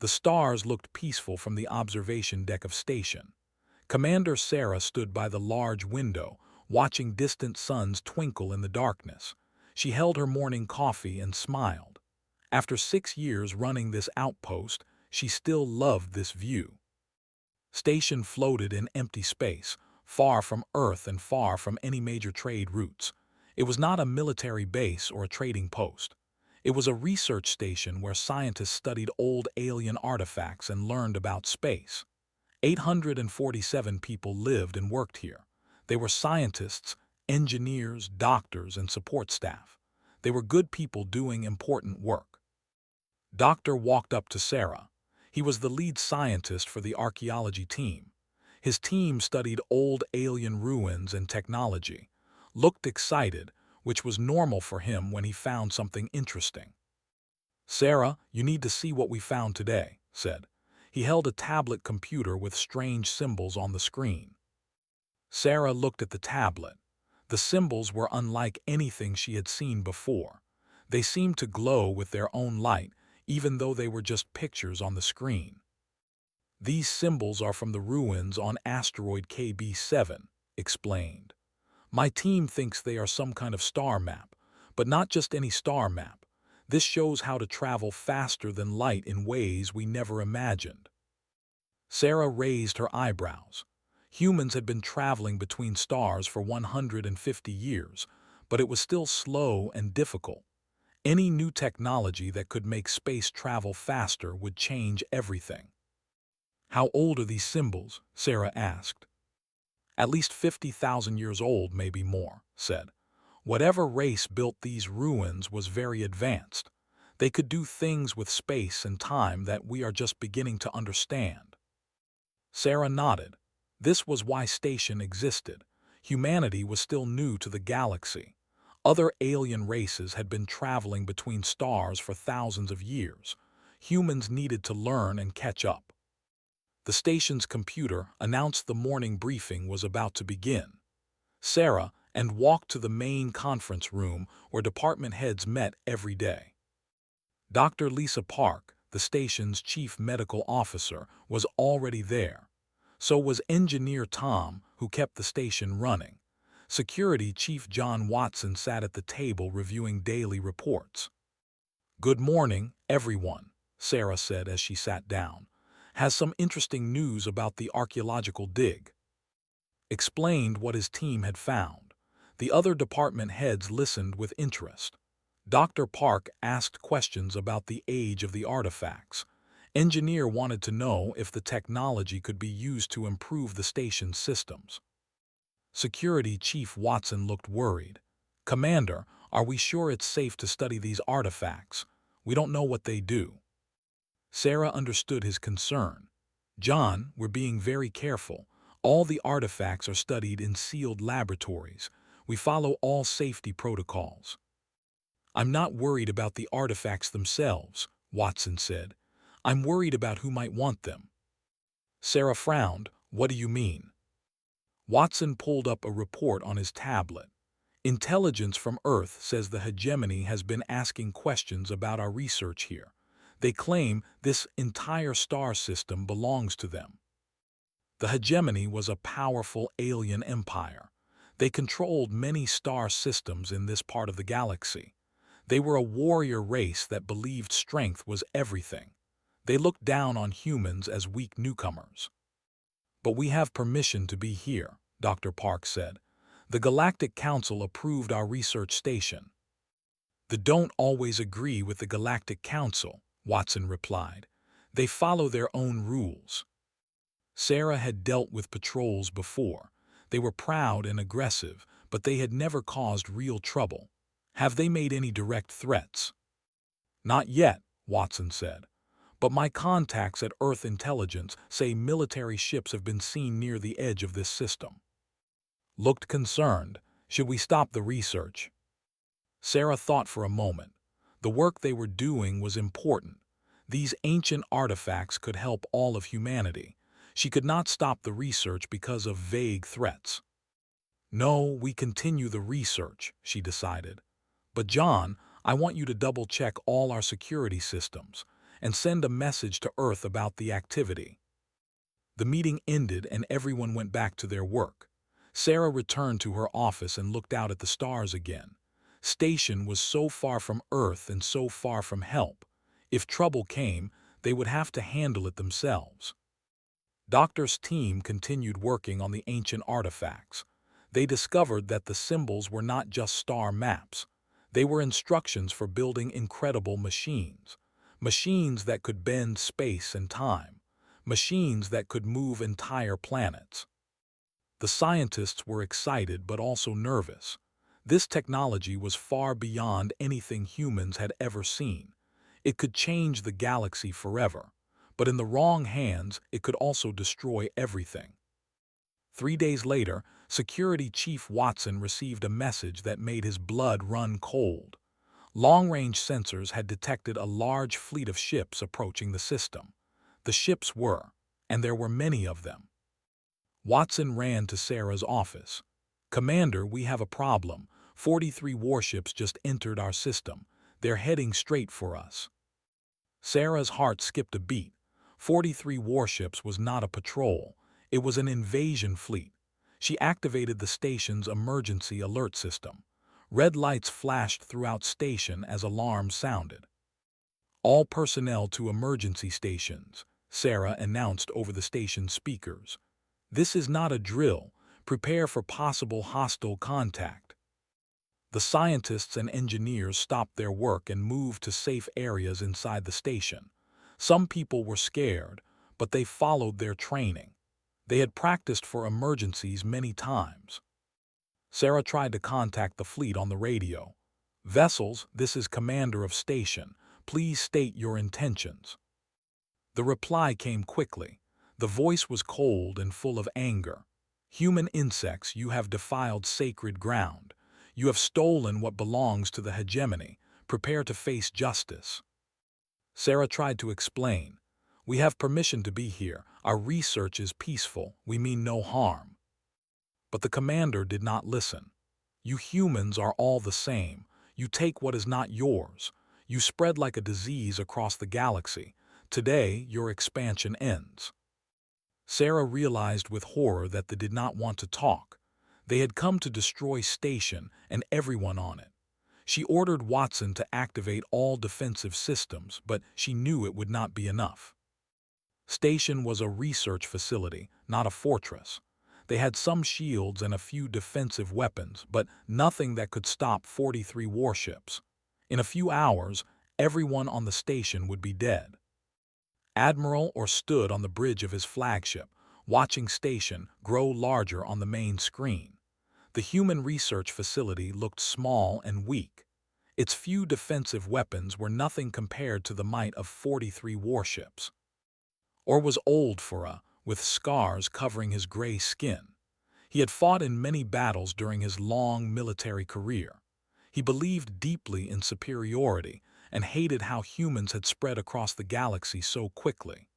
The stars looked peaceful from the observation deck of station. Commander Sarah stood by the large window, watching distant suns twinkle in the darkness. She held her morning coffee and smiled. After 6 years running this outpost, she still loved this view. Station floated in empty space, far from Earth and far from any major trade routes. It was not a military base or a trading post. It was a research station where scientists studied old alien artifacts and learned about space. 847 people lived and worked here. They were scientists, engineers, doctors, and support staff. They were good people doing important work. Doctor walked up to Sarah. He was the lead scientist for the archaeology team. His team studied old alien ruins and technology, looked excited, which was normal for him when he found something interesting. "Sarah, you need to see what we found today," said. He held a tablet computer with strange symbols on the screen. Sarah looked at the tablet. The symbols were unlike anything she had seen before. They seemed to glow with their own light, even though they were just pictures on the screen. "These symbols are from the ruins on asteroid KB7, explained. "My team thinks they are some kind of star map, but not just any star map. This shows how to travel faster than light in ways we never imagined." Sarah raised her eyebrows. Humans had been traveling between stars for 150 years, but it was still slow and difficult. Any new technology that could make space travel faster would change everything. "How old are these symbols?" Sarah asked. "At least 50,000 years old, maybe more," said. "Whatever race built these ruins was very advanced. They could do things with space and time that we are just beginning to understand." Sarah nodded. This was why Station existed. Humanity was still new to the galaxy. Other alien races had been traveling between stars for thousands of years. Humans needed to learn and catch up. The station's computer announced the morning briefing was about to begin. Sarah walked to the main conference room where department heads met every day. Dr. Lisa Park, the station's chief medical officer, was already there. So was Engineer Tom, who kept the station running. Security Chief John Watson sat at the table reviewing daily reports. "Good morning, everyone," Sarah said as she sat down. "Has some interesting news about the archaeological dig." Explained what his team had found. The other department heads listened with interest. Dr. Park asked questions about the age of the artifacts. Engineer wanted to know if the technology could be used to improve the station's systems. Security Chief Watson looked worried. "Commander, are we sure it's safe to study these artifacts? We don't know what they do." Sarah understood his concern. "John, we're being very careful. All the artifacts are studied in sealed laboratories. We follow all safety protocols." "I'm not worried about the artifacts themselves," Watson said. "I'm worried about who might want them." Sarah frowned. "What do you mean?" Watson pulled up a report on his tablet. "Intelligence from Earth says the hegemony has been asking questions about our research here. They claim this entire star system belongs to them." The hegemony was a powerful alien empire. They controlled many star systems in this part of the galaxy. They were a warrior race that believed strength was everything. They looked down on humans as weak newcomers. "But we have permission to be here," Dr. Park said. "The Galactic Council approved our research station." "They don't always agree with the Galactic Council," Watson replied. "They follow their own rules." Sarah had dealt with patrols before. They were proud and aggressive, but they had never caused real trouble. "Have they made any direct threats?" "Not yet," Watson said. "But my contacts at Earth Intelligence say military ships have been seen near the edge of this system." Looked concerned. "Should we stop the research?" Sarah thought for a moment. The work they were doing was important. These ancient artifacts could help all of humanity. She could not stop the research because of vague threats. "No, we continue the research," she decided. "But John, I want you to double-check all our security systems. and send a message to Earth about the activity. The meeting ended and everyone went back to their work. Sarah returned to her office and looked out at the stars again. Station was so far from Earth and so far from help. If trouble came, they would have to handle it themselves. Doctor's team continued working on the ancient artifacts. They discovered that the symbols were not just star maps. They were instructions for building incredible machines. Machines that could bend space and time. Machines that could move entire planets. The scientists were excited but also nervous. This technology was far beyond anything humans had ever seen. It could change the galaxy forever, but in the wrong hands, it could also destroy everything. 3 days later, Security Chief Watson received a message that made his blood run cold. Long-range sensors had detected a large fleet of ships approaching the system. The ships were, and there were many of them. Watson ran to Sarah's office. "Commander, we have a problem. 43 warships just entered our system. They're heading straight for us." Sarah's heart skipped a beat. 43 warships was not a patrol. It was an invasion fleet. She activated the station's emergency alert system. Red lights flashed throughout station as alarms sounded. "All personnel to emergency stations," Sarah announced over the station's speakers. "This is not a drill. Prepare for possible hostile contact." The scientists and engineers stopped their work and moved to safe areas inside the station. Some people were scared, but they followed their training. They had practiced for emergencies many times. Sarah tried to contact the fleet on the radio. "Vessels, this is Commander of Station. Please state your intentions." The reply came quickly. The voice was cold and full of anger. "Human insects, you have defiled sacred ground. You have stolen what belongs to the hegemony. Prepare to face justice." Sarah tried to explain. "We have permission to be here. Our research is peaceful. We mean no harm." But the commander did not listen. "You humans are all the same. You take what is not yours. You spread like a disease across the galaxy. Today, your expansion ends." Sarah realized with horror that they did not want to talk. They had come to destroy Station and everyone on it. She ordered Watson to activate all defensive systems, but she knew it would not be enough. Station was a research facility, not a fortress. They had some shields and a few defensive weapons, but nothing that could stop 43 warships. In a few hours, everyone on the station would be dead. Admiral Orr stood on the bridge of his flagship, watching Station grow larger on the main screen. The human research facility looked small and weak. Its few defensive weapons were nothing compared to the might of 43 warships. Orr was old with scars covering his gray skin. He had fought in many battles during his long military career. He believed deeply in superiority and hated how humans had spread across the galaxy so quickly.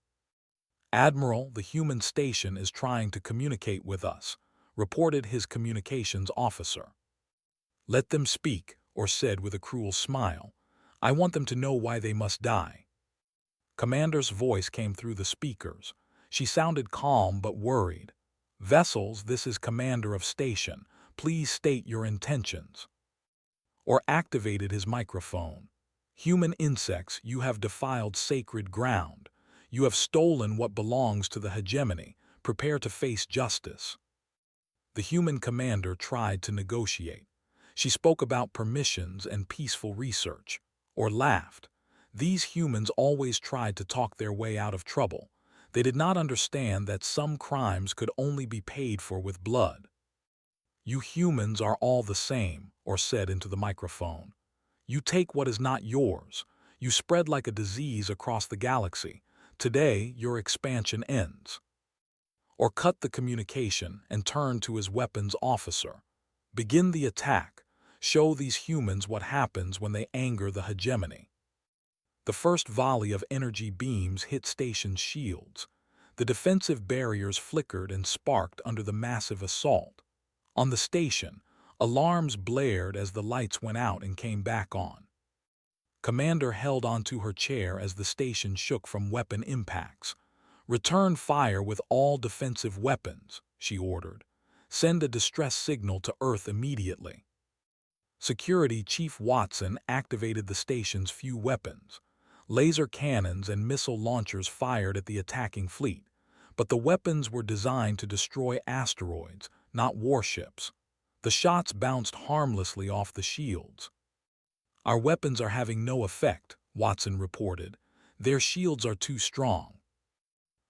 "Admiral, the human station is trying to communicate with us," reported his communications officer. "Let them speak," Orr said with a cruel smile. "I want them to know why they must die." Commander's voice came through the speakers. She sounded calm but worried. "Vessels, this is Commander of Station. Please state your intentions." Orr activated his microphone. "Human insects, you have defiled sacred ground. You have stolen what belongs to the hegemony. Prepare to face justice." The human commander tried to negotiate. She spoke about permissions and peaceful research, or laughed. These humans always tried to talk their way out of trouble. They did not understand that some crimes could only be paid for with blood. "You humans are all the same," Orr said into the microphone. "You take what is not yours. You spread like a disease across the galaxy. Today, your expansion ends." Orr cut the communication and turned to his weapons officer. "Begin the attack. Show these humans what happens when they anger the hegemony." The first volley of energy beams hit Station's shields. The defensive barriers flickered and sparked under the massive assault. On the station, alarms blared as the lights went out and came back on. Commander held onto her chair as the station shook from weapon impacts. "Return fire with all defensive weapons," she ordered. "Send a distress signal to Earth immediately." Security Chief Watson activated the station's few weapons. Laser cannons and missile launchers fired at the attacking fleet, but the weapons were designed to destroy asteroids, not warships. The shots bounced harmlessly off the shields. "Our weapons are having no effect," Watson reported. "Their shields are too strong."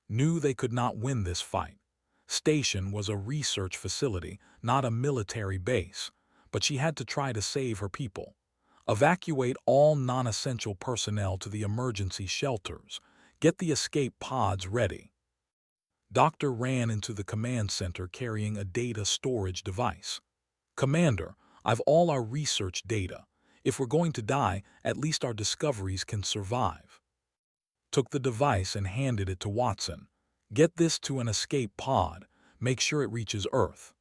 Knew they could not win this fight. Station was a research facility, not a military base, but she had to try to save her people. Evacuate all non-essential personnel to the emergency shelters. Get the escape pods ready. Doctor ran into the command center carrying a data storage device. "Commander, I've all our research data. If we're going to die, at least our discoveries can survive." Took the device and handed it to Watson. "Get this to an escape pod. Make sure it reaches Earth."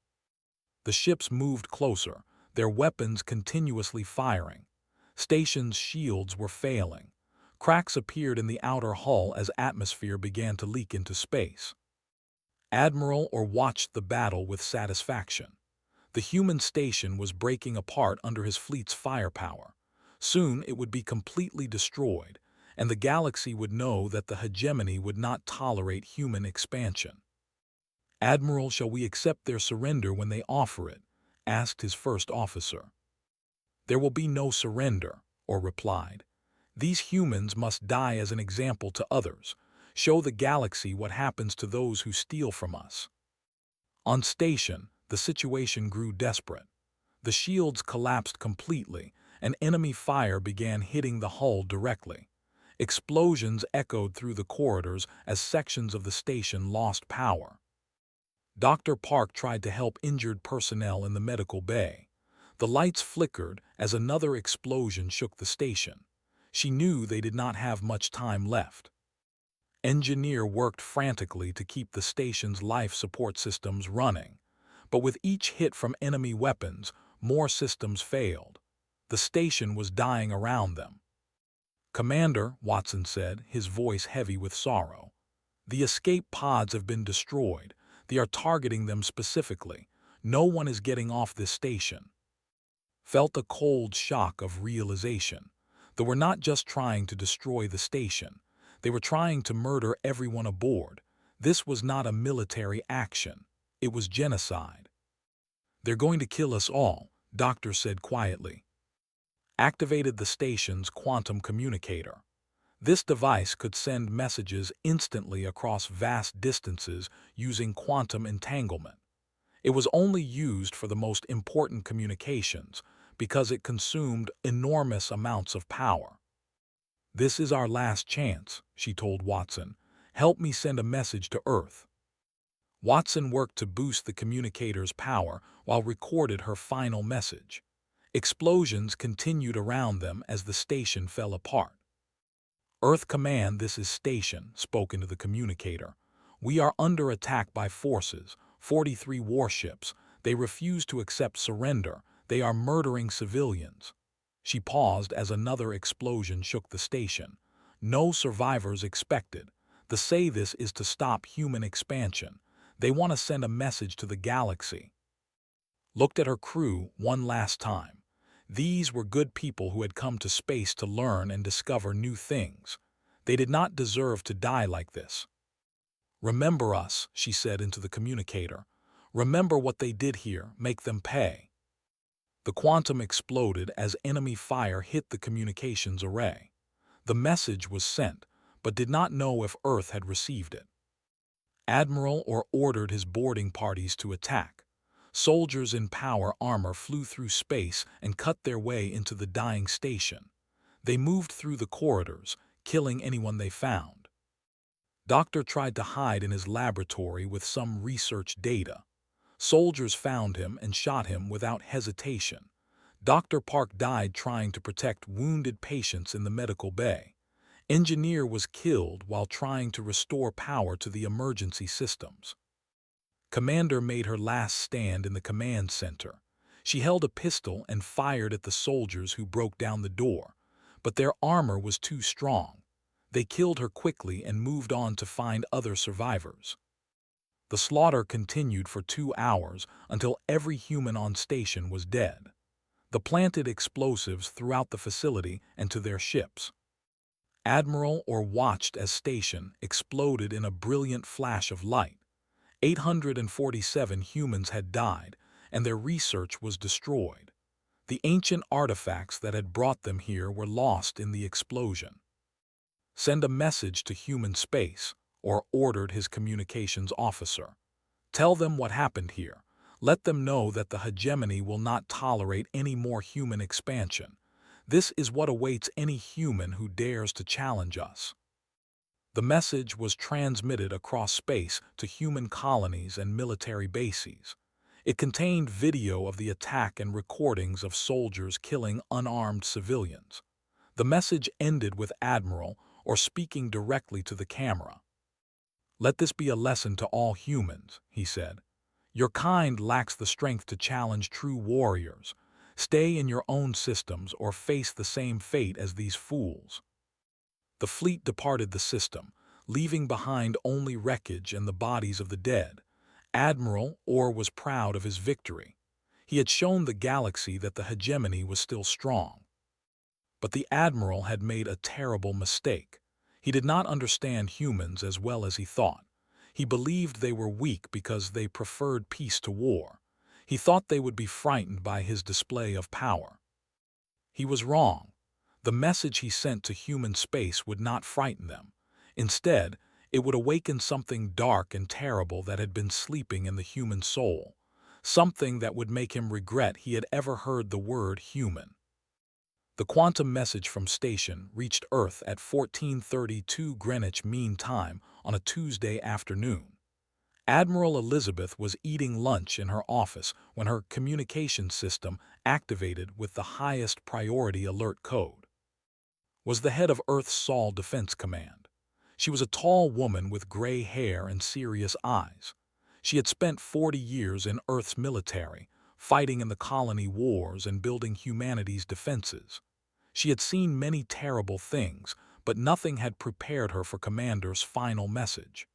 The ships moved closer, their weapons continuously firing. Station's shields were failing. Cracks appeared in the outer hull as atmosphere began to leak into space. Admiral Orr watched the battle with satisfaction. The human station was breaking apart under his fleet's firepower. Soon it would be completely destroyed, and the galaxy would know that the hegemony would not tolerate human expansion. "Admiral, shall we accept their surrender when they offer it?" asked his first officer. "There will be no surrender," Orr replied. "These humans must die as an example to others. Show the galaxy what happens to those who steal from us." On station, the situation grew desperate. The shields collapsed completely, and enemy fire began hitting the hull directly. Explosions echoed through the corridors as sections of the station lost power. Dr. Park tried to help injured personnel in the medical bay. The lights flickered as another explosion shook the station. She knew they did not have much time left. Engineer worked frantically to keep the station's life support systems running. But with each hit from enemy weapons, more systems failed. The station was dying around them. "Commander," Watson said, his voice heavy with sorrow, "the escape pods have been destroyed. They are targeting them specifically. No one is getting off this station." Felt a cold shock of realization. They were not just trying to destroy the station. They were trying to murder everyone aboard. This was not a military action. It was genocide. "They're going to kill us all," Doctor said quietly. Activated the station's quantum communicator. This device could send messages instantly across vast distances using quantum entanglement. It was only used for the most important communications because it consumed enormous amounts of power. "This is our last chance," she told Watson. "Help me send a message to Earth." Watson worked to boost the communicator's power while recorded her final message. Explosions continued around them as the station fell apart. "Earth Command, this is Station," spoke into the communicator. "We are under attack by forces, 43 warships. They refuse to accept surrender. They are murdering civilians." She paused as another explosion shook the station. "No survivors expected. The say this is to stop human expansion. They want to send a message to the galaxy." Looked at her crew one last time. These were good people who had come to space to learn and discover new things. They did not deserve to die like this. "Remember us," she said into the communicator. "Remember what they did here. Make them pay." The quantum exploded as enemy fire hit the communications array. The message was sent, but did not know if Earth had received it. Admiral Orr ordered his boarding parties to attack. Soldiers in power armor flew through space and cut their way into the dying station. They moved through the corridors, killing anyone they found. Doctor tried to hide in his laboratory with some research data. Soldiers found him and shot him without hesitation. Dr. Park died trying to protect wounded patients in the medical bay. Engineer was killed while trying to restore power to the emergency systems. Commander made her last stand in the command center. She held a pistol and fired at the soldiers who broke down the door, but their armor was too strong. They killed her quickly and moved on to find other survivors. The slaughter continued for 2 hours until every human on station was dead. They planted explosives throughout the facility and to their ships. Admiral or watched as station exploded in a brilliant flash of light. 847 humans had died, and their research was destroyed. The ancient artifacts that had brought them here were lost in the explosion. Send a message to human space, or ordered his communications officer. Tell them what happened here. Let them know that the hegemony will not tolerate any more human expansion. This is what awaits any human who dares to challenge us. The message was transmitted across space to human colonies and military bases. It contained video of the attack and recordings of soldiers killing unarmed civilians. The message ended with Admiral or speaking directly to the camera. "Let this be a lesson to all humans," he said. "Your kind lacks the strength to challenge true warriors. Stay in your own systems or face the same fate as these fools." The fleet departed the system, leaving behind only wreckage and the bodies of the dead. Admiral Orr was proud of his victory. He had shown the galaxy that the hegemony was still strong. But the Admiral had made a terrible mistake. He did not understand humans as well as he thought. He believed they were weak because they preferred peace to war. He thought they would be frightened by his display of power. He was wrong. The message he sent to human space would not frighten them. Instead, it would awaken something dark and terrible that had been sleeping in the human soul, something that would make him regret he had ever heard the word human. The quantum message from station reached Earth at 14:32 Greenwich Mean Time on a Tuesday afternoon. Admiral Elizabeth was eating lunch in her office when her communication system activated with the highest priority alert code. Was the head of Earth's Sol Defense Command. She was a tall woman with gray hair and serious eyes. She had spent 40 years in Earth's military, fighting in the colony wars and building humanity's defenses. She had seen many terrible things, but nothing had prepared her for Commander's final message.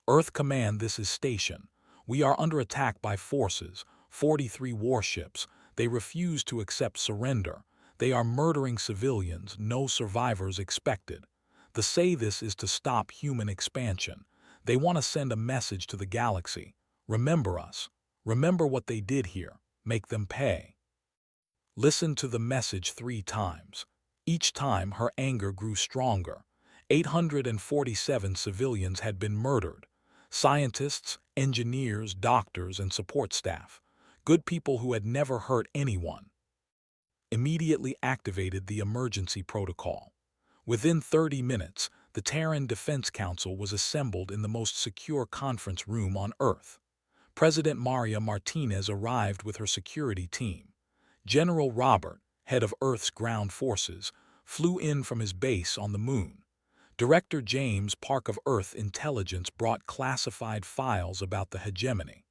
"Earth Command, this is Station. We are under attack by forces, 43 warships. They refuse to accept surrender. They are murdering civilians, no survivors expected. The say this is to stop human expansion. They want to send a message to the galaxy. Remember us. Remember what they did here. Make them pay." Listen to the message 3 times. Each time her anger grew stronger. 847 civilians had been murdered. Scientists, engineers, doctors, and support staff. Good people who had never hurt anyone. Immediately activated the emergency protocol. Within 30 minutes, the Terran Defense Council was assembled in the most secure conference room on Earth. President Maria Martinez arrived with her security team. General Robert, head of Earth's ground forces, flew in from his base on the Moon. Director James Park of Earth Intelligence brought classified files about the hegemony.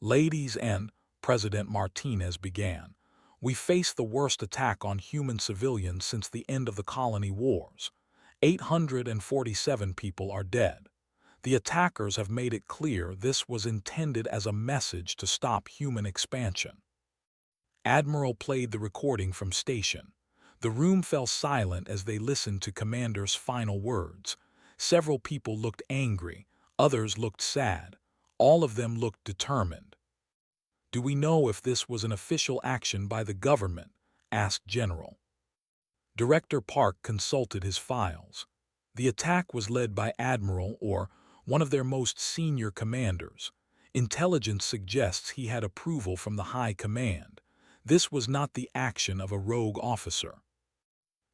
"Ladies and," President Martinez began, "we face the worst attack on human civilians since the end of the colony wars. 847 people are dead. The attackers have made it clear this was intended as a message to stop human expansion." Admiral played the recording from station. The room fell silent as they listened to Commander's final words. Several people looked angry, others looked sad. All of them looked determined. "Do we know if this was an official action by the government?" asked General. Director Park consulted his files. The attack was led by Admiral Orr, one of their most senior commanders. Intelligence suggests he had approval from the High Command. This was not the action of a rogue officer.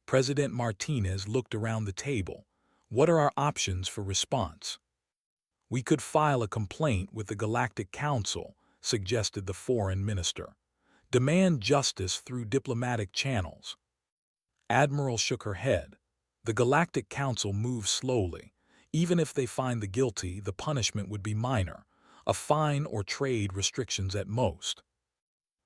President Martinez looked around the table. "What are our options for response?" "We could file a complaint with the Galactic Council," suggested the foreign minister. "Demand justice through diplomatic channels." Admiral shook her head. "The Galactic Council moves slowly. Even if they find the guilty, the punishment would be minor, a fine or trade restrictions at most."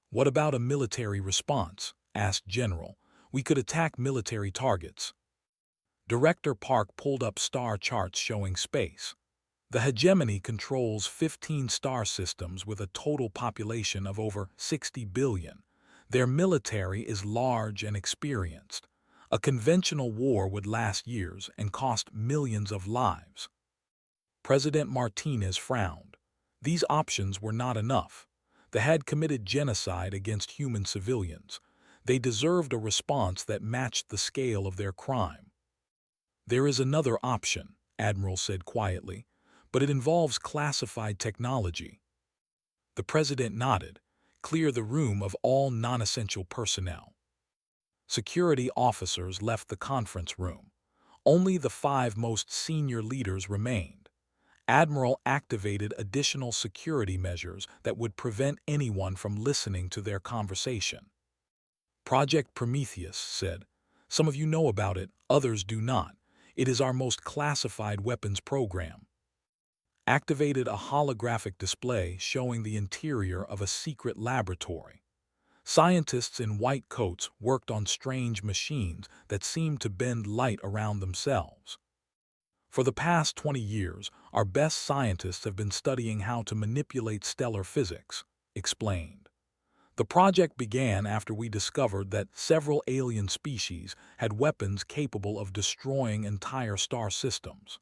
"What about a military response?" asked General. We could attack military targets. Director Park pulled up star charts showing space. The hegemony controls 15 star systems with a total population of over 60 billion. Their military is large and experienced. A conventional war would last years and cost millions of lives. President Martinez frowned. These options were not enough. They had committed genocide against human civilians. They deserved a response that matched the scale of their crime. There is another option, Admiral said quietly, but it involves classified technology. The president nodded. Clear the room of all non-essential personnel. Security officers left the conference room. Only the 5 most senior leaders remained. Admiral activated additional security measures that would prevent anyone from listening to their conversation. Project Prometheus said, "Some of you know about it, others do not. It is our most classified weapons program." Activated a holographic display showing the interior of a secret laboratory. Scientists in white coats worked on strange machines that seemed to bend light around themselves. For the past 20 years, our best scientists have been studying how to manipulate stellar physics, explained. The project began after we discovered that several alien species had weapons capable of destroying entire star systems.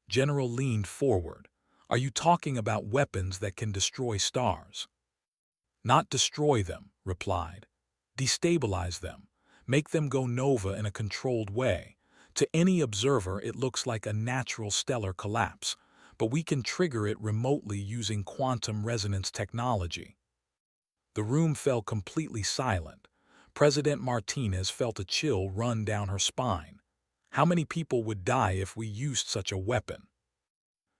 General leaned forward. Are you talking about weapons that can destroy stars? Not destroy them, replied. Destabilize them. Make them go nova in a controlled way. To any observer, it looks like a natural stellar collapse, but we can trigger it remotely using quantum resonance technology. The room fell completely silent. President Martinez felt a chill run down her spine. How many people would die if we used such a weapon?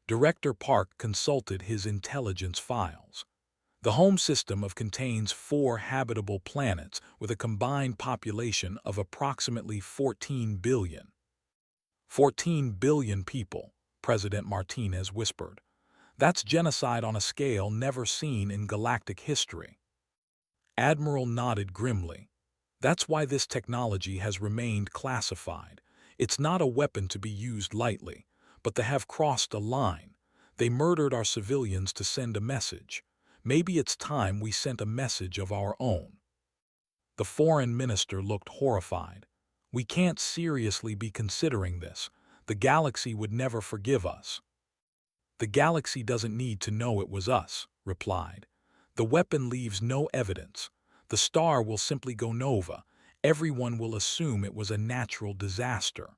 Director Park consulted his intelligence files. The home system contains 4 habitable planets with a combined population of approximately 14 billion. 14 billion people, President Martinez whispered. That's genocide on a scale never seen in galactic history. Admiral nodded grimly. That's why this technology has remained classified. It's not a weapon to be used lightly, but they have crossed a line. They murdered our civilians to send a message. Maybe it's time we sent a message of our own. The foreign minister looked horrified. We can't seriously be considering this. The galaxy would never forgive us. The galaxy doesn't need to know it was us, replied. The weapon leaves no evidence. The star will simply go nova. Everyone will assume it was a natural disaster.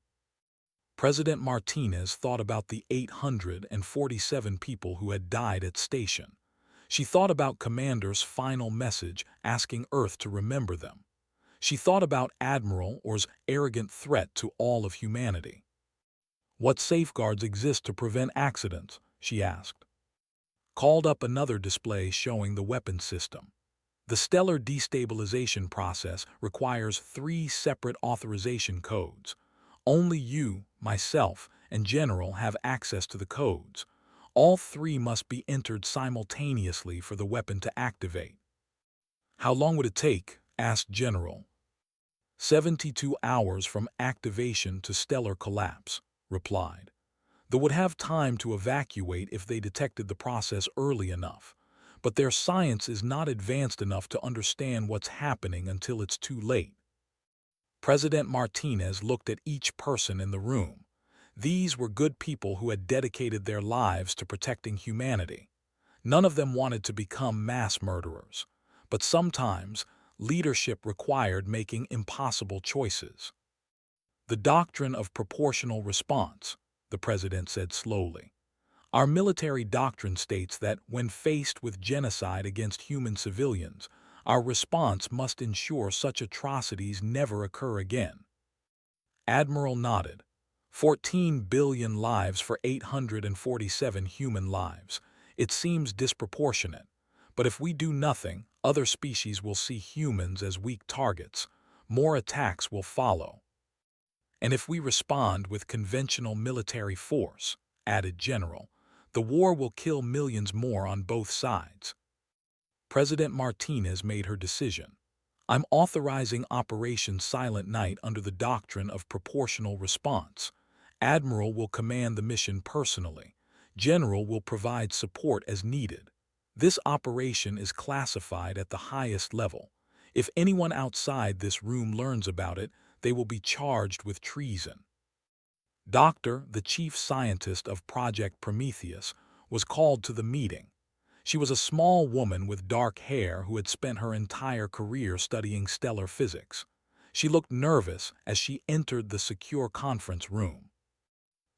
President Martinez thought about the 847 people who had died at station. She thought about Commander's final message asking Earth to remember them. She thought about Admiral Orr's arrogant threat to all of humanity. What safeguards exist to prevent accidents? She asked. Called up another display showing the weapon system. The stellar destabilization process requires 3 separate authorization codes. Only you, myself, and General have access to the codes. All 3 must be entered simultaneously for the weapon to activate. How long would it take? Asked General. 72 hours from activation to stellar collapse, replied. They would have time to evacuate if they detected the process early enough, but their science is not advanced enough to understand what's happening until it's too late. President Martinez looked at each person in the room. These were good people who had dedicated their lives to protecting humanity. None of them wanted to become mass murderers, but sometimes leadership required making impossible choices. The doctrine of proportional response, the president said slowly. Our military doctrine states that when faced with genocide against human civilians, our response must ensure such atrocities never occur again. Admiral nodded. 14 billion lives for 847 human lives. It seems disproportionate, but if we do nothing, other species will see humans as weak targets. More attacks will follow. And if we respond with conventional military force, added General, the war will kill millions more on both sides. President Martinez made her decision. I'm authorizing Operation Silent Night under the doctrine of proportional response. Admiral will command the mission personally. General will provide support as needed. This operation is classified at the highest level. If anyone outside this room learns about it, they will be charged with treason. Doctor, the chief scientist of Project Prometheus, was called to the meeting. She was a small woman with dark hair who had spent her entire career studying stellar physics. She looked nervous as she entered the secure conference room.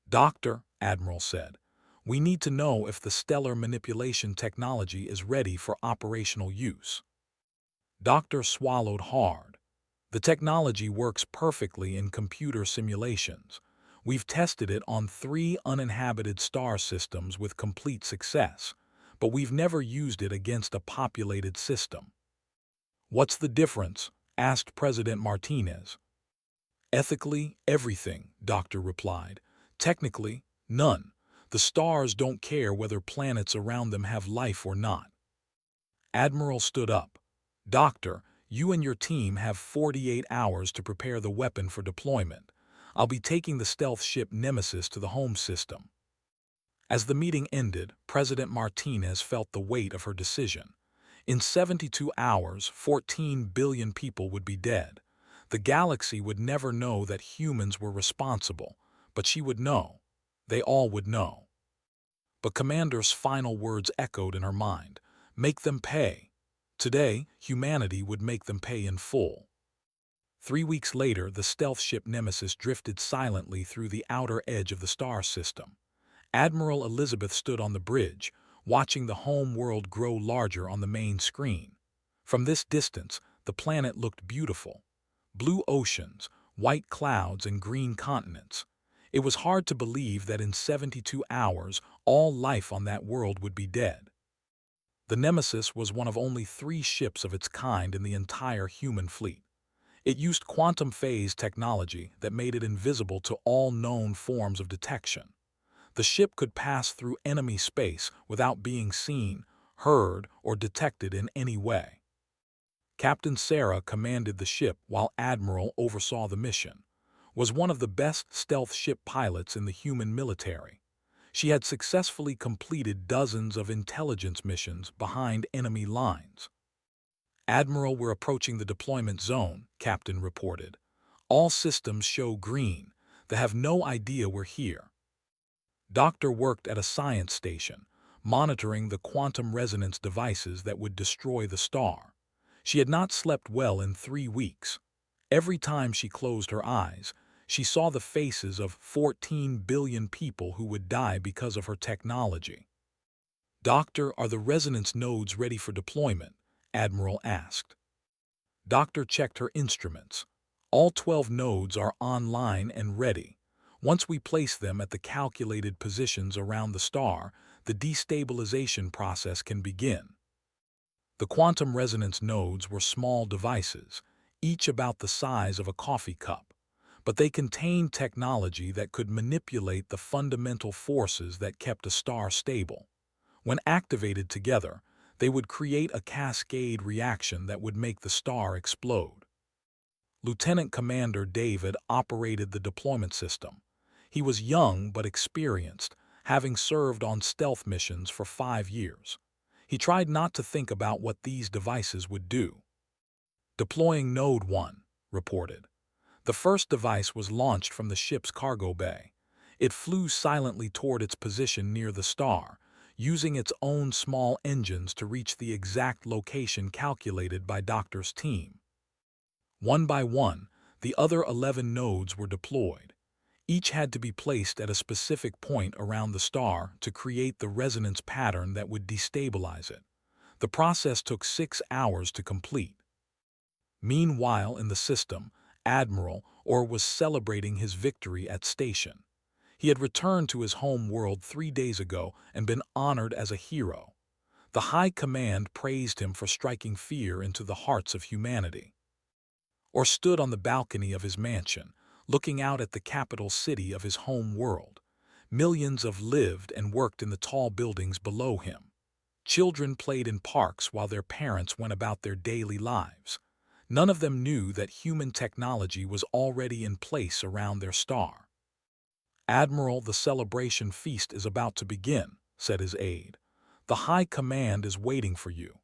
"Doctor," Admiral said, "we need to know if the stellar manipulation technology is ready for operational use." Doctor swallowed hard. "The technology works perfectly in computer simulations. We've tested it on 3 uninhabited star systems with complete success, but we've never used it against a populated system." "What's the difference?" asked President Martinez. "Ethically, everything," Doctor replied. "Technically, none. The stars don't care whether planets around them have life or not." Admiral stood up. "Doctor, you and your team have 48 hours to prepare the weapon for deployment. I'll be taking the stealth ship Nemesis to the home system." As the meeting ended, President Martinez felt the weight of her decision. In 72 hours, 14 billion people would be dead. The galaxy would never know that humans were responsible, but she would know. They all would know. But Commander's final words echoed in her mind. Make them pay. Today, humanity would make them pay in full. 3 weeks later, the stealth ship Nemesis drifted silently through the outer edge of the star system. Admiral Elizabeth stood on the bridge, watching the home world grow larger on the main screen. From this distance, the planet looked beautiful. Blue oceans, white clouds, and green continents. It was hard to believe that in 72 hours, all life on that world would be dead. The Nemesis was one of only 3 ships of its kind in the entire human fleet. It used quantum phase technology that made it invisible to all known forms of detection. The ship could pass through enemy space without being seen, heard, or detected in any way. Captain Sarah commanded the ship while Admiral oversaw the mission, was one of the best stealth ship pilots in the human military. She had successfully completed dozens of intelligence missions behind enemy lines. "Admiral, we're approaching the deployment zone," Captain reported. "All systems show green. They have no idea we're here." Doctor worked at a science station, monitoring the quantum resonance devices that would destroy the star. She had not slept well in 3 weeks. Every time she closed her eyes, she saw the faces of 14 billion people who would die because of her technology. "Doctor, are the resonance nodes ready for deployment?" Admiral asked. Doctor checked her instruments. "All 12 nodes are online and ready. Once we place them at the calculated positions around the star, the destabilization process can begin." The quantum resonance nodes were small devices, each about the size of a coffee cup, but they contained technology that could manipulate the fundamental forces that kept a star stable. When activated together, they would create a cascade reaction that would make the star explode. Lieutenant Commander David operated the deployment system. He was young but experienced, having served on stealth missions for 5 years. He tried not to think about what these devices would do. "Deploying Node 1, reported. The first device was launched from the ship's cargo bay. It flew silently toward its position near the star, using its own small engines to reach the exact location calculated by Doctor's team. One by one, the other 11 nodes were deployed. Each had to be placed at a specific point around the star to create the resonance pattern that would destabilize it. The process took 6 hours to complete. Meanwhile, in the system, Admiral Orr was celebrating his victory at station. He had returned to his home world 3 days ago and been honored as a hero. The High Command praised him for striking fear into the hearts of humanity. Orr stood on the balcony of his mansion, looking out at the capital city of his home world. Millions of lived and worked in the tall buildings below him. Children played in parks while their parents went about their daily lives. None of them knew that human technology was already in place around their star. "Admiral, the celebration feast is about to begin," said his aide. "The High Command is waiting for you."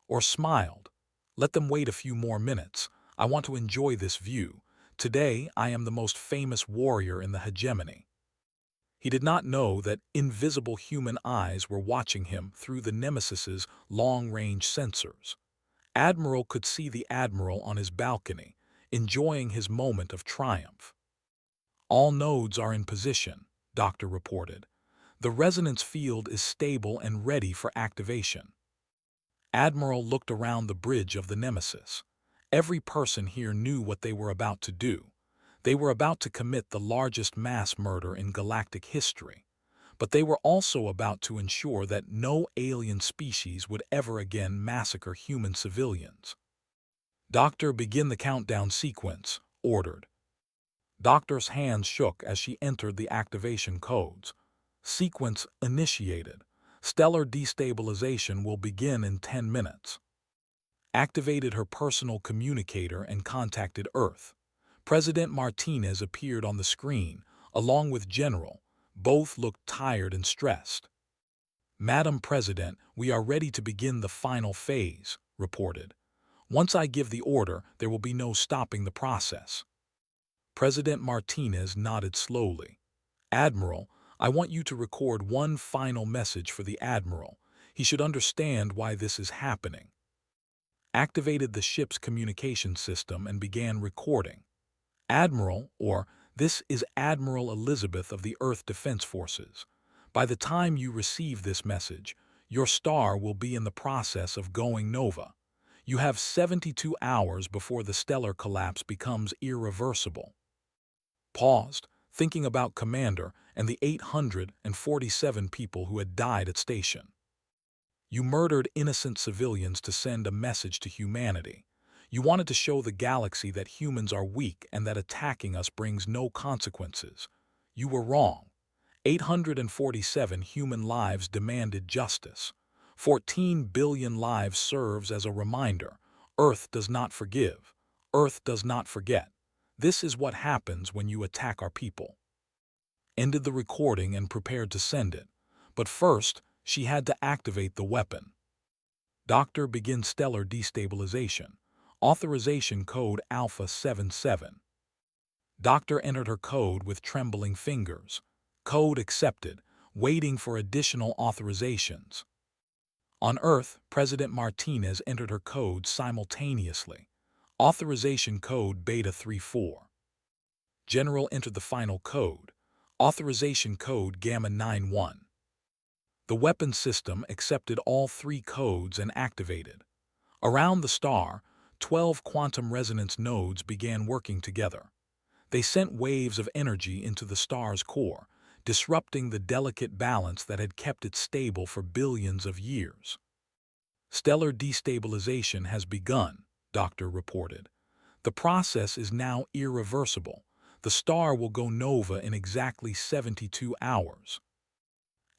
Or smiled. "Let them wait a few more minutes. I want to enjoy this view. Today I am the most famous warrior in the hegemony." He did not know that invisible human eyes were watching him through the Nemesis's long-range sensors. Admiral could see the Admiral on his balcony, enjoying his moment of triumph. "All nodes are in position," Doctor reported. "The resonance field is stable and ready for activation." Admiral looked around the bridge of the Nemesis. Every person here knew what they were about to do. They were about to commit the largest mass murder in galactic history. But they were also about to ensure that no alien species would ever again massacre human civilians. "Doctor, begin the countdown sequence," ordered. Doctor's hands shook as she entered the activation codes. "Sequence initiated. Stellar destabilization will begin in 10 minutes. Activated her personal communicator and contacted Earth. President Martinez appeared on the screen, along with General. Both looked tired and stressed. "Madam President, we are ready to begin the final phase," reported. "Once I give the order, there will be no stopping the process." President Martinez nodded slowly. "Admiral, I want you to record one final message for the Admiral. He should understand why this is happening." Activated the ship's communication system and began recording. "Admiral," or "This is Admiral Elizabeth of the Earth Defense Forces. By the time you receive this message, your star will be in the process of going nova. You have 72 hours before the stellar collapse becomes irreversible." Paused, thinking about Commander and the 847 people who had died at station. "You murdered innocent civilians to send a message to humanity. You wanted to show the galaxy that humans are weak and that attacking us brings no consequences. You were wrong. 847 human lives demanded justice. 14 billion lives serves as a reminder. Earth does not forgive. Earth does not forget. This is what happens when you attack our people." Ended the recording and prepared to send it. But first, she had to activate the weapon. "Doctor, begin stellar destabilization. Authorization code Alpha 77. Doctor entered her code with trembling fingers. Code accepted, waiting for additional authorizations. On Earth, President Martinez entered her code simultaneously. Authorization code Beta 34. General entered the final code. Authorization code Gamma 91. The weapon system accepted all three codes and activated. Around the star, 12 quantum resonance nodes began working together. They sent waves of energy into the star's core, disrupting the delicate balance that had kept it stable for billions of years. "Stellar destabilization has begun," Doctor reported. "The process is now irreversible. The star will go nova in exactly 72 hours.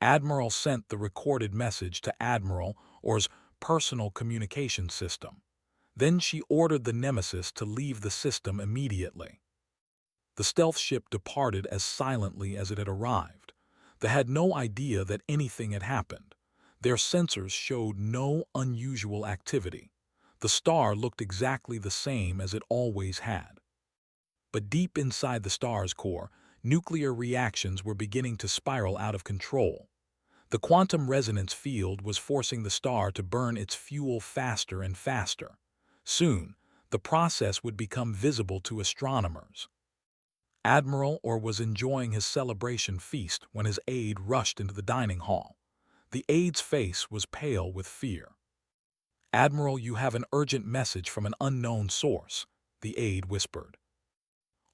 Admiral sent the recorded message to Admiral Or's personal communication system. Then she ordered the Nemesis to leave the system immediately. The stealth ship departed as silently as it had arrived. They had no idea that anything had happened. Their sensors showed no unusual activity. The star looked exactly the same as it always had. But deep inside the star's core, nuclear reactions were beginning to spiral out of control. The quantum resonance field was forcing the star to burn its fuel faster and faster. Soon, the process would become visible to astronomers. Admiral Orr was enjoying his celebration feast when his aide rushed into the dining hall. The aide's face was pale with fear. "Admiral, you have an urgent message from an unknown source," the aide whispered.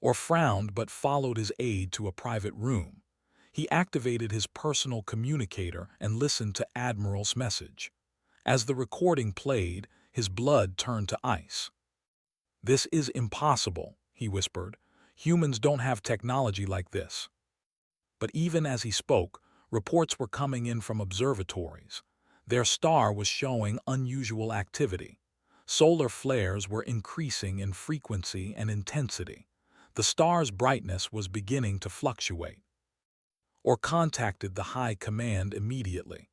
Orr frowned but followed his aide to a private room. He activated his personal communicator and listened to Admiral's message. As the recording played, his blood turned to ice. "This is impossible," he whispered. "Humans don't have technology like this." But even as he spoke, reports were coming in from observatories. Their star was showing unusual activity. Solar flares were increasing in frequency and intensity. The star's brightness was beginning to fluctuate. Or contacted the High Command immediately.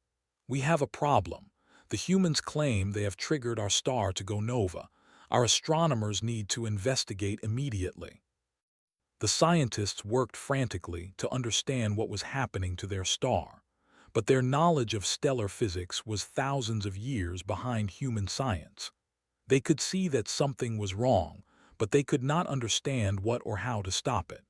"We have a problem. The humans claim they have triggered our star to go nova. Our astronomers need to investigate immediately." The scientists worked frantically to understand what was happening to their star, but their knowledge of stellar physics was thousands of years behind human science. They could see that something was wrong, but they could not understand what or how to stop it.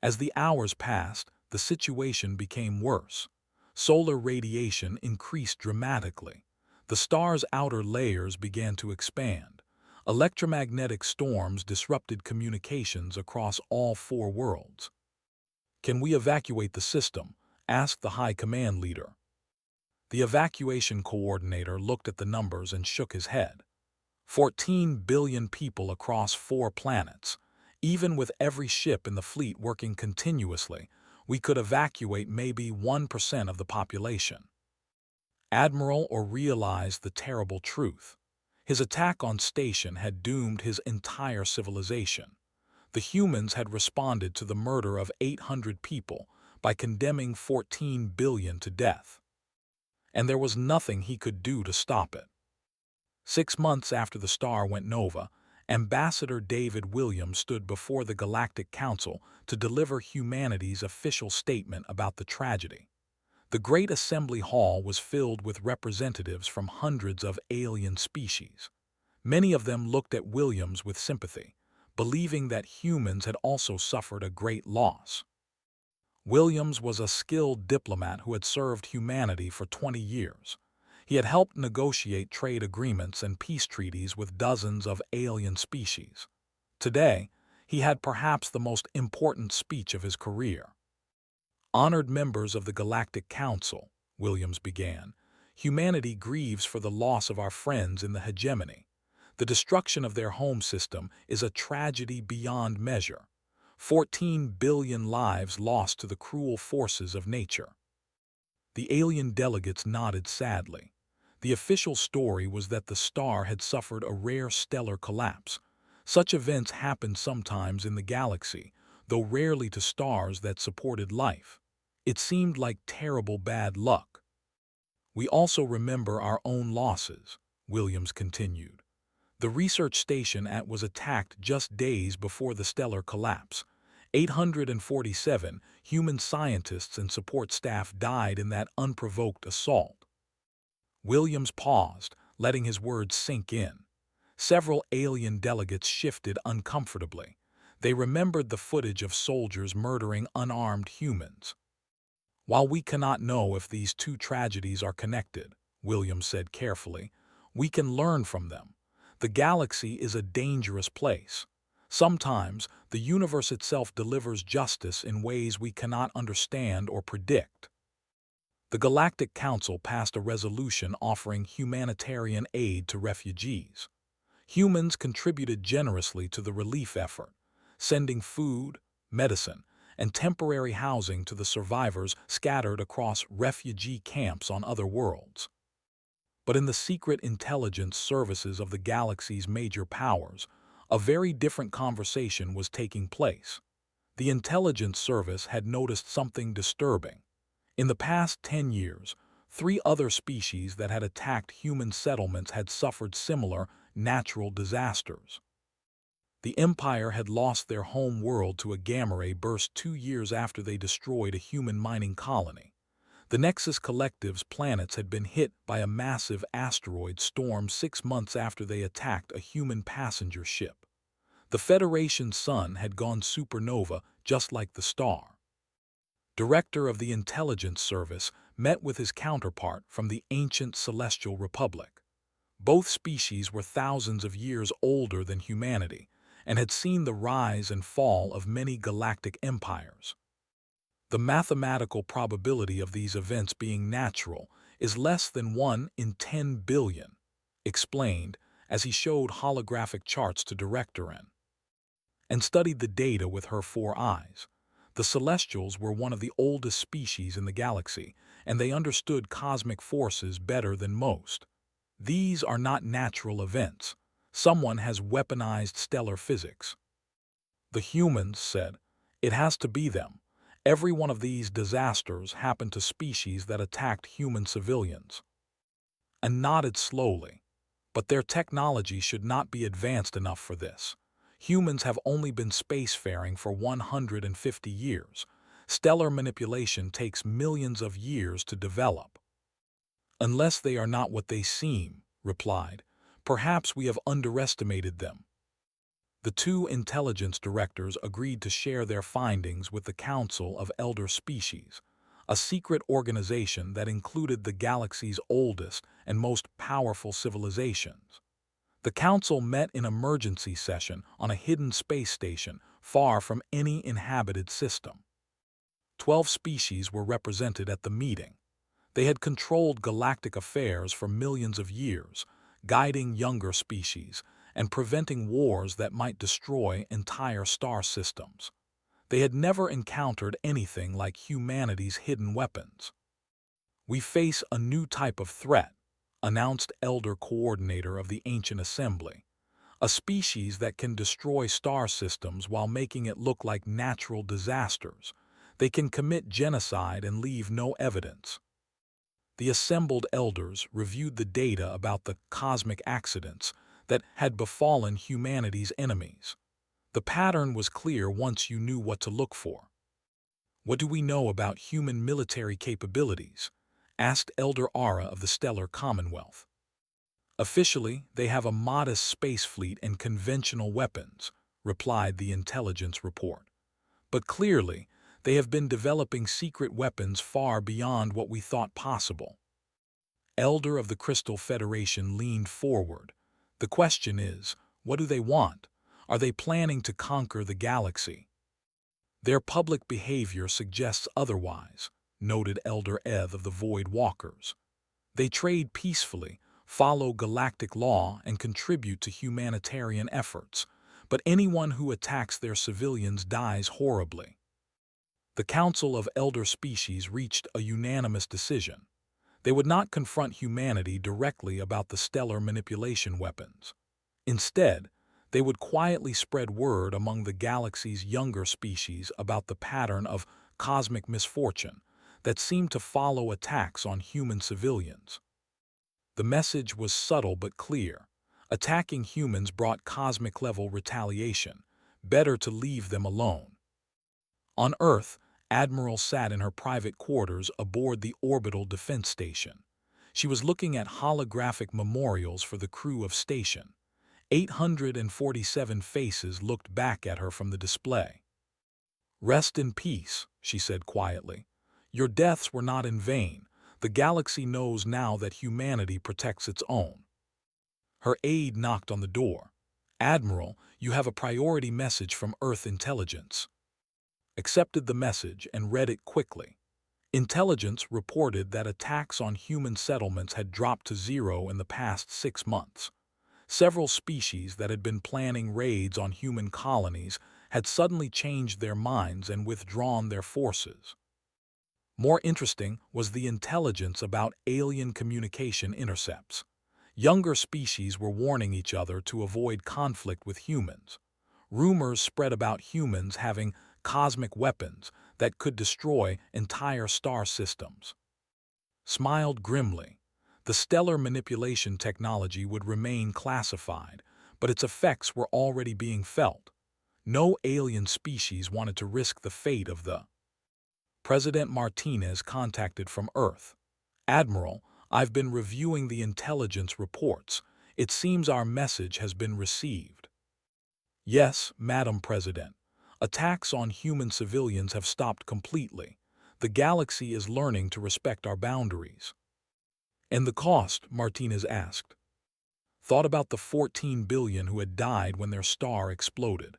As the hours passed, the situation became worse. Solar radiation increased dramatically. The star's outer layers began to expand. Electromagnetic storms disrupted communications across all 4 worlds. "Can we evacuate the system?" asked the High Command leader. The evacuation coordinator looked at the numbers and shook his head. 14 billion people across 4 planets. Even with every ship in the fleet working continuously, we could evacuate maybe 1% of the population. Admiral Orr realized the terrible truth. His attack on Station had doomed his entire civilization. The humans had responded to the murder of 800 people by condemning 14 billion to death. And there was nothing he could do to stop it. 6 months after the star went nova, Ambassador David Williams stood before the Galactic Council to deliver humanity's official statement about the tragedy. The Great Assembly Hall was filled with representatives from hundreds of alien species. Many of them looked at Williams with sympathy, believing that humans had also suffered a great loss. Williams was a skilled diplomat who had served humanity for 20 years. He had helped negotiate trade agreements and peace treaties with dozens of alien species. Today, he had perhaps the most important speech of his career. "Honored members of the Galactic Council," Williams began, "humanity grieves for the loss of our friends in the hegemony. The destruction of their home system is a tragedy beyond measure. 14 billion lives lost to the cruel forces of nature." The alien delegates nodded sadly. The official story was that the star had suffered a rare stellar collapse. Such events happened sometimes in the galaxy, though rarely to stars that supported life. It seemed like terrible bad luck. "We also remember our own losses," Williams continued. "The research station was attacked just days before the stellar collapse. 847 human scientists and support staff died in that unprovoked assault." Williams paused, letting his words sink in. Several alien delegates shifted uncomfortably. They remembered the footage of soldiers murdering unarmed humans. "While we cannot know if these two tragedies are connected," Williams said carefully, "we can learn from them. The galaxy is a dangerous place. Sometimes, the universe itself delivers justice in ways we cannot understand or predict." The Galactic Council passed a resolution offering humanitarian aid to refugees. Humans contributed generously to the relief effort, sending food, medicine, and temporary housing to the survivors scattered across refugee camps on other worlds. But in the secret intelligence services of the galaxy's major powers, a very different conversation was taking place. The intelligence service had noticed something disturbing. In the past 10 years, 3 other species that had attacked human settlements had suffered similar natural disasters. The Empire had lost their home world to a gamma ray burst 2 years after they destroyed a human mining colony. The Nexus Collective's planets had been hit by a massive asteroid storm 6 months after they attacked a human passenger ship. The Federation's sun had gone supernova just like the star. Director of the Intelligence Service met with his counterpart from the ancient Celestial Republic. Both species were thousands of years older than humanity and had seen the rise and fall of many galactic empires. "The mathematical probability of these events being natural is less than 1 in 10 billion, explained as he showed holographic charts to Director N. and studied the data with her 4 eyes. The Celestials were one of the oldest species in the galaxy, and they understood cosmic forces better than most. These are not natural events. Someone has weaponized stellar physics. The humans said, "It has to be them. Every one of these disasters happened to species that attacked human civilians." And nodded slowly. But their technology should not be advanced enough for this. Humans have only been spacefaring for 150 years. Stellar manipulation takes millions of years to develop. "Unless they are not what they seem," replied. "Perhaps we have underestimated them." The two intelligence directors agreed to share their findings with the Council of Elder Species, a secret organization that included the galaxy's oldest and most powerful civilizations. The council met in emergency session on a hidden space station far from any inhabited system. 12 species were represented at the meeting. They had controlled galactic affairs for millions of years, guiding younger species and preventing wars that might destroy entire star systems. They had never encountered anything like humanity's hidden weapons. "We face a new type of threat," announced Elder Coordinator of the Ancient Assembly. "A species that can destroy star systems while making it look like natural disasters. They can commit genocide and leave no evidence." The assembled elders reviewed the data about the cosmic accidents that had befallen humanity's enemies. The pattern was clear once you knew what to look for. "What do we know about human military capabilities?" asked Elder Ara of the Stellar Commonwealth. "Officially, they have a modest space fleet and conventional weapons," replied the intelligence report. "But clearly, they have been developing secret weapons far beyond what we thought possible." Elder of the Crystal Federation leaned forward. "The question is, what do they want? Are they planning to conquer the galaxy?" "Their public behavior suggests otherwise," noted Elder Eth of the Void Walkers. "They trade peacefully, follow galactic law, and contribute to humanitarian efforts, but anyone who attacks their civilians dies horribly." The Council of Elder Species reached a unanimous decision. They would not confront humanity directly about the stellar manipulation weapons. Instead, they would quietly spread word among the galaxy's younger species about the pattern of cosmic misfortune that seemed to follow attacks on human civilians. The message was subtle but clear. Attacking humans brought cosmic-level retaliation. Better to leave them alone. On Earth, Admiral sat in her private quarters aboard the orbital defense station. She was looking at holographic memorials for the crew of station. 847 faces looked back at her from the display. "Rest in peace," she said quietly. "Your deaths were not in vain. The galaxy knows now that humanity protects its own." Her aide knocked on the door. "Admiral, you have a priority message from Earth Intelligence." Accepted the message and read it quickly. Intelligence reported that attacks on human settlements had dropped to zero in the past 6 months. Several species that had been planning raids on human colonies had suddenly changed their minds and withdrawn their forces. More interesting was the intelligence about alien communication intercepts. Younger species were warning each other to avoid conflict with humans. Rumors spread about humans having cosmic weapons that could destroy entire star systems. Smiled grimly. The stellar manipulation technology would remain classified, but its effects were already being felt. No alien species wanted to risk the fate of the... President Martinez contacted from Earth. "Admiral, I've been reviewing the intelligence reports. It seems our message has been received." "Yes, Madam President. Attacks on human civilians have stopped completely. The galaxy is learning to respect our boundaries." "And the cost?" Martinez asked. "Thought about the 14 billion who had died when their star exploded.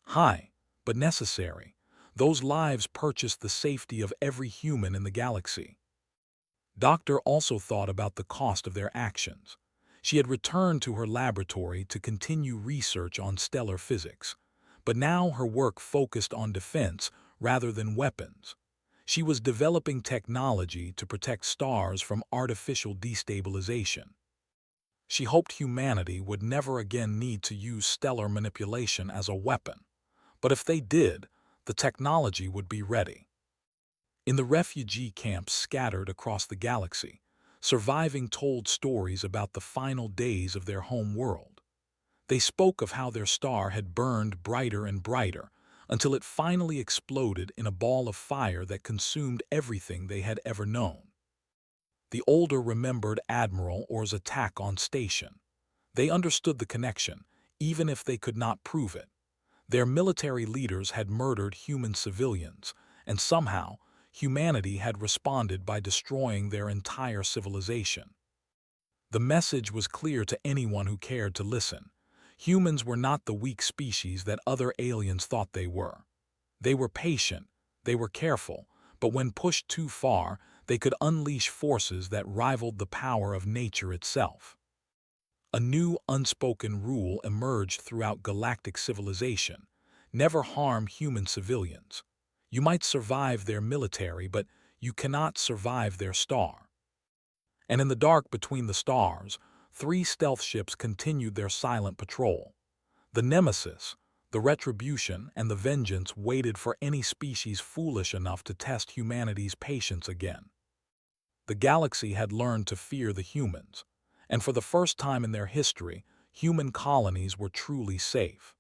High, but necessary. Those lives purchased the safety of every human in the galaxy." Doctor also thought about the cost of their actions. She had returned to her laboratory to continue research on stellar physics, but now her work focused on defense rather than weapons. She was developing technology to protect stars from artificial destabilization. She hoped humanity would never again need to use stellar manipulation as a weapon. But if they did, the technology would be ready. In the refugee camps scattered across the galaxy, surviving told stories about the final days of their home world. They spoke of how their star had burned brighter and brighter until it finally exploded in a ball of fire that consumed everything they had ever known. The older remembered Admiral Orr's attack on station. They understood the connection, even if they could not prove it. Their military leaders had murdered human civilians, and somehow, humanity had responded by destroying their entire civilization. The message was clear to anyone who cared to listen. Humans were not the weak species that other aliens thought they were. They were patient, they were careful, but when pushed too far, they could unleash forces that rivaled the power of nature itself. A new unspoken rule emerged throughout galactic civilization: never harm human civilians. You might survive their military, but you cannot survive their star. And in the dark between the stars, 3 stealth ships continued their silent patrol. The Nemesis, the Retribution, and the Vengeance waited for any species foolish enough to test humanity's patience again. The galaxy had learned to fear the humans, and for the first time in their history, human colonies were truly safe.